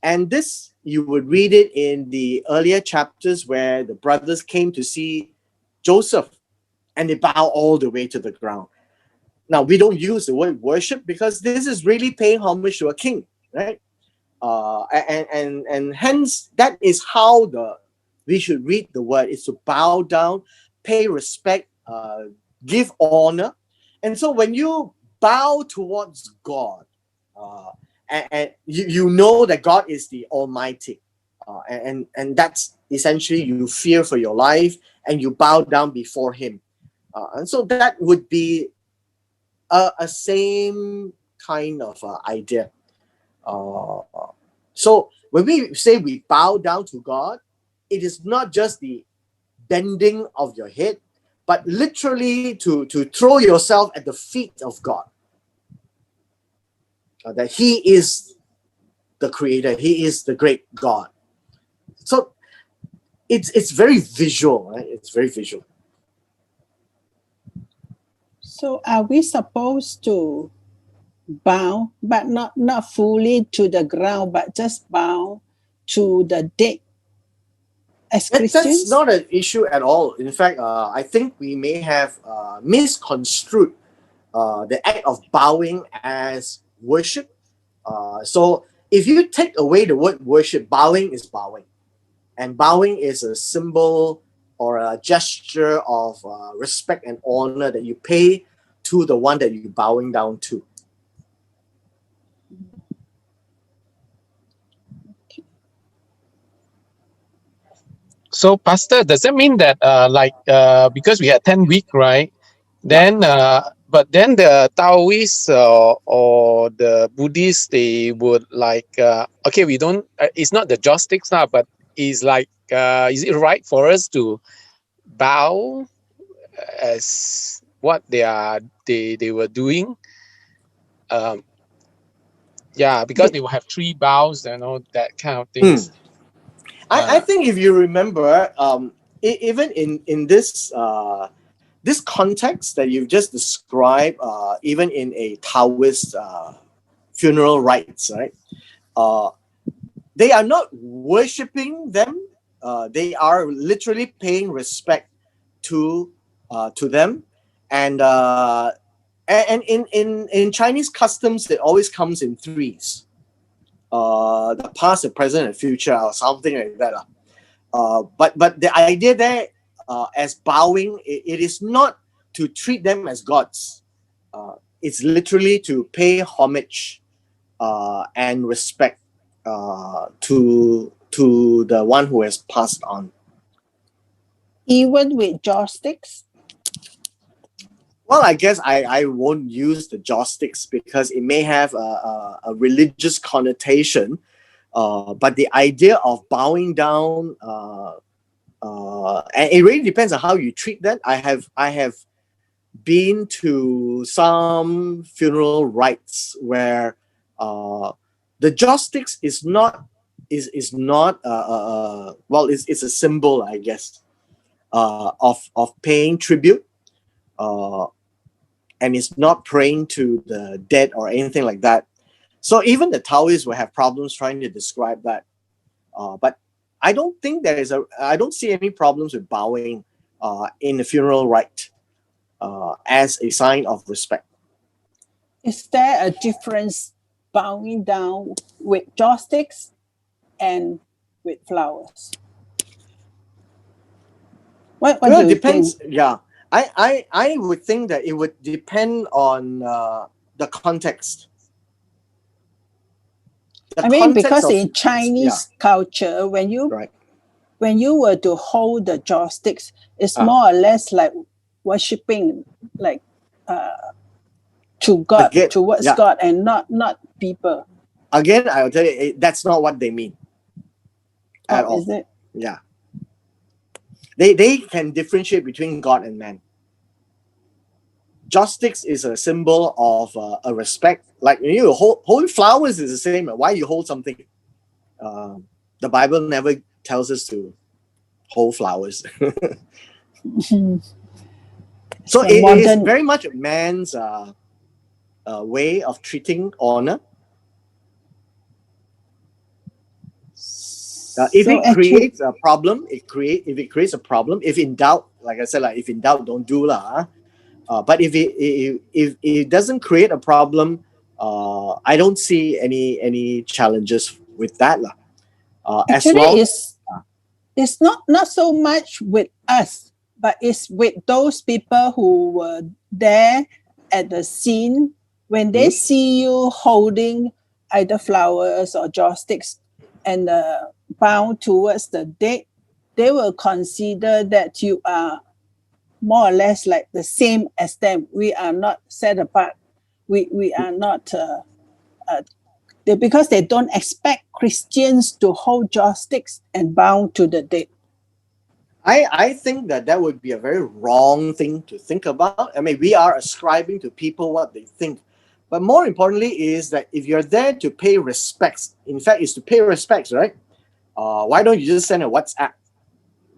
And this, you would read it in the earlier chapters where the brothers came to see Joseph and they bow all the way to the ground. Now, we don't use the word worship because this is really paying homage to a king, right? And hence, that is how we should read the word, is to bow down, pay respect, give honor. And so when you bow towards God, and you know that God is the Almighty, and that's essentially, you fear for your life and you bow down before Him, and so that would be a same kind of idea. So when we say we bow down to God, it is not just the bending of your head, but literally to throw yourself at the feet of God. That He is the Creator, He is the great God. So it's very visual, right? It's very visual. So are we supposed to bow, but not fully to the ground, but just bow to the dead as That's Christians? not an issue at all. In fact, I think we may have misconstrued the act of bowing as worship. So if you take away the word worship, bowing is bowing. And bowing is a symbol or a gesture of respect and honor that you pay to the one that you're bowing down to. So, Pastor, does that mean that because we had 10 week, right? Yeah. Then but then the Taoists or the Buddhists, they would okay, we don't. It's not the joss sticks now, but is is it right for us to bow as what they were doing? Yeah, because they will have 3 bows, that kind of things. I think if you remember, even in this context that you've just described, even in a Taoist funeral rites, right? Uh, they are not worshipping them. They are literally paying respect to them, and in Chinese customs, it always comes in threes. The past, the present, and future, or something like that. But the idea there, as bowing, it is not to treat them as gods. It's literally to pay homage and respect to the one who has passed on. Even with joss sticks? Well, I guess I won't use the joss sticks because it may have a religious connotation. But the idea of bowing down, and it really depends on how you treat that. I have been to some funeral rites where the joss sticks is not well, it's a symbol, I guess, of paying tribute, and it's not praying to the dead or anything like that. So even the Taoists will have problems trying to describe that. But I don't think I don't see any problems with bowing in the funeral rite as a sign of respect. Is there a difference bowing down with joss sticks and with flowers? What Well, do it you depends. think? Yeah, I would think that it would depend on the context. The I mean, context because of in Chinese culture, when right. you were to hold the joss sticks, it's Ah. more or less like worshipping, like to God, Again, towards yeah. God, and not people. Again, I'll tell you, that's not what they mean at Oh, all. is it? Yeah. They can differentiate between God and man. Joss sticks is a symbol of a respect. Like you hold flowers is the same. Why you hold something? The Bible never tells us to hold flowers. So So it is modern. very much man's way of treating honor. If So it actually, creates a problem, if it creates a problem, if in doubt, like I said, like if in doubt, don't do lah. But if it doesn't create a problem, I don't see any challenges with that lah. As actually, long it's not so much with us, but it's with those people who were there at the scene. When they see you holding either flowers or joss sticks and bound towards the dead, they will consider that you are more or less like the same as them. We are not set apart. We are not because they don't expect Christians to hold joss sticks and bound to the dead. I think that would be a very wrong thing to think about. I mean, we are ascribing to people what they think. But more importantly is that if you're there to pay respects, in fact, it's to pay respects, right? Why don't you just send a WhatsApp?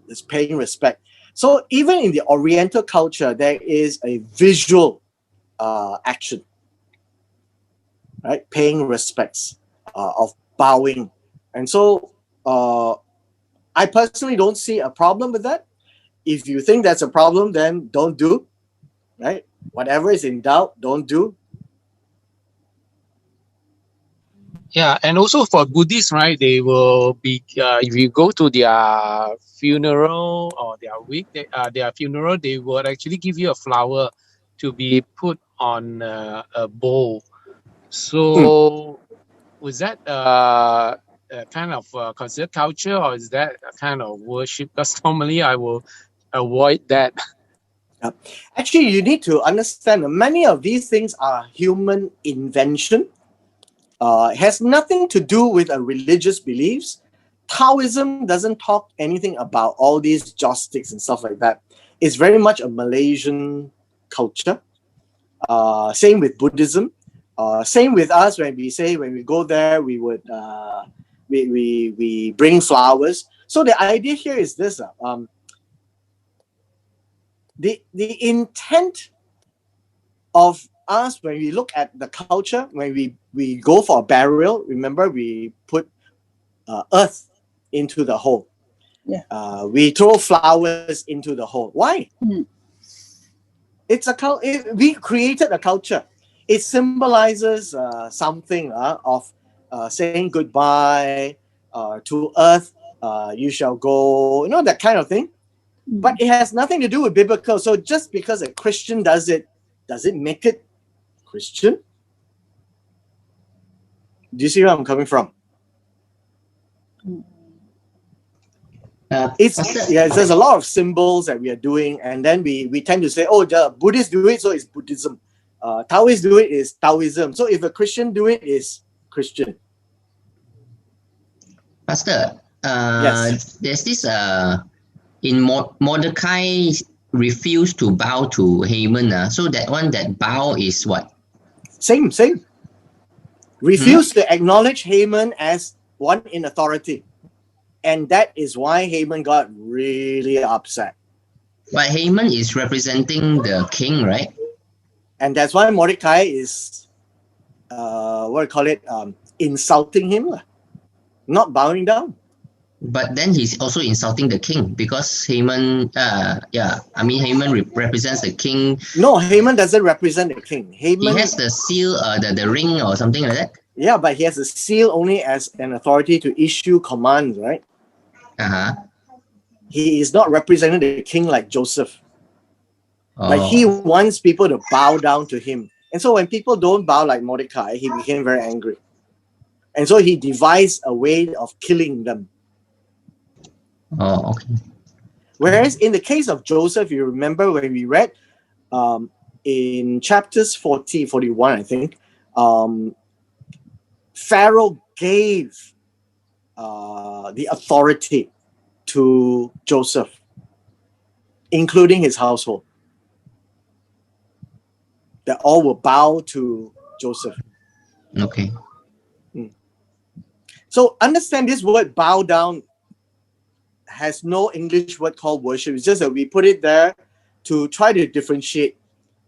It's paying respect. So even in the Oriental culture, there is a visual action, right? Paying respects, of bowing. And so I personally don't see a problem with that. If you think that's a problem, then don't do, right? Whatever is in doubt, don't do. Yeah, and also for Buddhists, right? They will be if you go to their funeral or their funeral, they would actually give you a flower to be put on a bowl. So was that kind of considered culture, or is that a kind of worship? Because normally I will avoid that. Actually, you need to understand that many of these things are human invention. It has nothing to do with a religious beliefs. Taoism doesn't talk anything about all these joss sticks and stuff like that. It's very much a Malaysian culture. Same with Buddhism. Same with us when we go there, we would we bring flowers. So the idea here is this: the intent of us when we look at the culture, when we go for a burial, remember we put earth into the hole. Yeah. We throw flowers into the hole. Why? It's we created a culture. It symbolizes something of saying goodbye to earth. You shall go, that kind of thing. But it has nothing to do with biblical. So just because a Christian does it make it Christian? Do you see where I'm coming from? There's a lot of symbols that we are doing, and then we tend to say, oh, the Buddhists do it, so it's Buddhism. Taoists do it, is Taoism. So if a Christian do it, is Christian. Pastor, yes. There's this in Mordecai refused to bow to Haman. So that bow is what? Same. Refused to acknowledge Haman as one in authority. And that is why Haman got really upset. But Haman is representing the king, right? And that's why Mordecai is, insulting him, not bowing down. But then he's also insulting the king because Haman, Haman represents the king. No, Haman doesn't represent the king. Haman, he has the seal, the ring or something like that. Yeah, but he has a seal only as an authority to issue commands, right? He is not representing the king like Joseph. Like he wants people to bow down to him. And so when people don't bow like Mordecai, he became very angry. And so he devised a way of killing them. Oh, okay. Whereas in the case of Joseph, you remember when we read in chapters 40, 41, I think, Pharaoh gave the authority to Joseph, including his household. That all will bow to Joseph. Okay. So understand this word bow down has no English word called worship. It's just that we put it there to try to differentiate.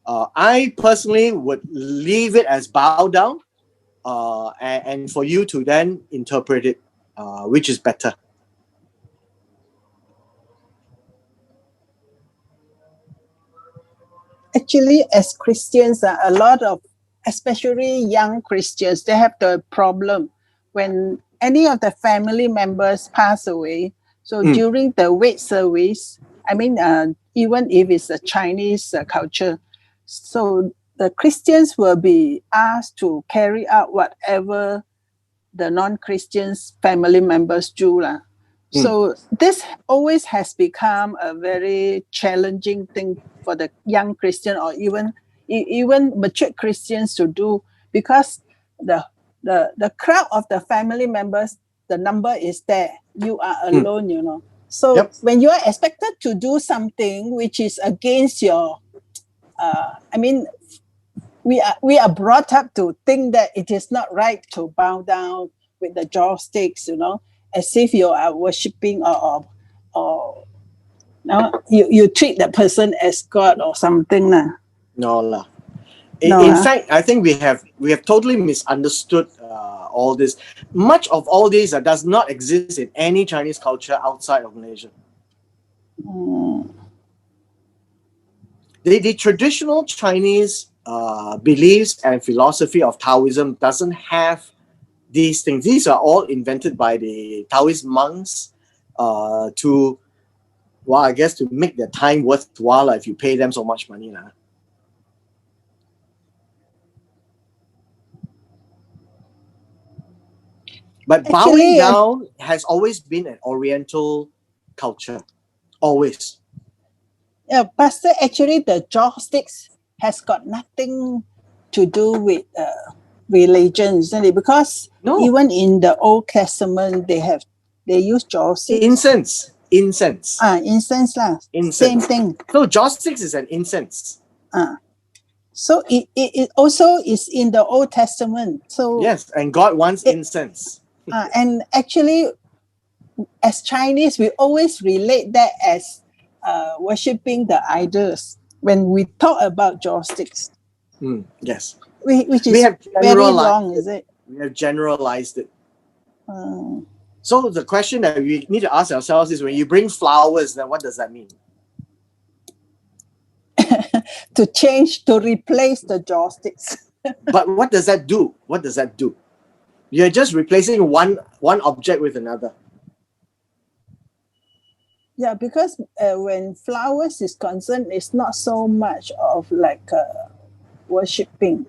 I personally would leave it as bow down and for you to then interpret it, which is better. Actually, as Christians, a lot of, especially young Christians, they have the problem when any of the family members pass away. So during the wake service, even if it's a Chinese culture, so the Christians will be asked to carry out whatever the non-Christians family members do. So this always has become a very challenging thing for the young Christian or even mature Christians to do, because the crowd of the family members, the number is there. You are alone, So when you are expected to do something which is against your, we are brought up to think that it is not right to bow down with the joysticks, as if you are worshipping or you treat that person as God or something. In fact, I think we have totally misunderstood all this. Much of all this does not exist in any Chinese culture outside of Malaysia. The traditional Chinese beliefs and philosophy of Taoism doesn't have these things. These are all invented by the Taoist monks to, well, I guess to make their time worthwhile if you pay them so much money. But bowing down has always been an Oriental culture. Always. Yeah, Pastor, actually the joysticks has got nothing to do with religion, isn't it? Because even in the Old Testament, they use joysticks. Incense. Incense lah. Incense. Same thing. So joysticks is an incense. So it also is in the Old Testament. So yes, and God wants incense. And actually, as Chinese, we always relate that as worshipping the idols when we talk about joysticks. Yes. Which is very wrong, is it? We have generalized it. So the question that we need to ask ourselves is, when you bring flowers, then what does that mean? To replace the joysticks. But what does that do? What does that do? You're just replacing one object with another. Yeah, because when flowers is concerned, it's not so much of like worshipping.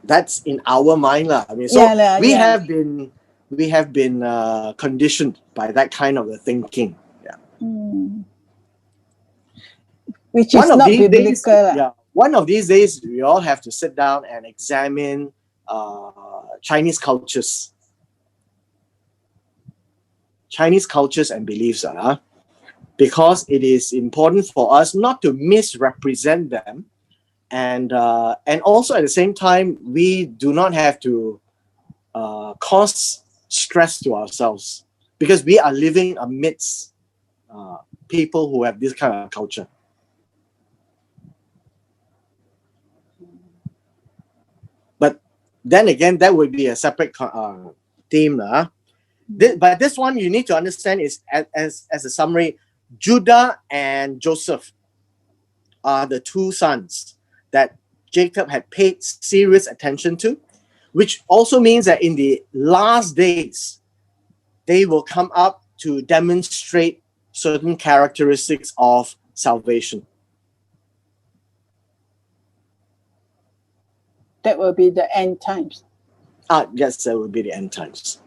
That's in our mind, lah. I mean, so we have been conditioned by that kind of a thinking. Yeah. Which is not biblical. One of these days, we all have to sit down and examine Chinese cultures and beliefs, because it is important for us not to misrepresent them, and also at the same time, we do not have to cause stress to ourselves, because we are living amidst people who have this kind of culture. But then again, that would be a separate theme. But this one you need to understand is, as a summary, Judah and Joseph are the two sons that Jacob had paid serious attention to, which also means that in the last days, they will come up to demonstrate certain characteristics of salvation. That will be the end times. Yes, that will be the end times.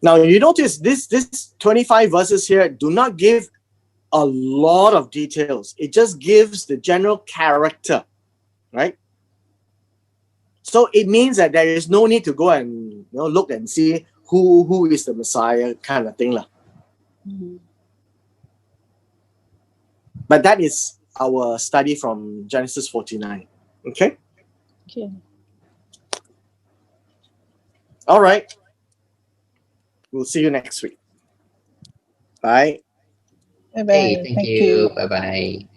Now, you notice this 25 verses here do not give a lot of details. It just gives the general character, right? So it means that there is no need to go and look and see who is the Messiah kind of thing. But that is our study from Genesis 49. Okay? Okay. All right. We'll see you next week. Bye. Bye-bye. Hey, thank you. Bye-bye.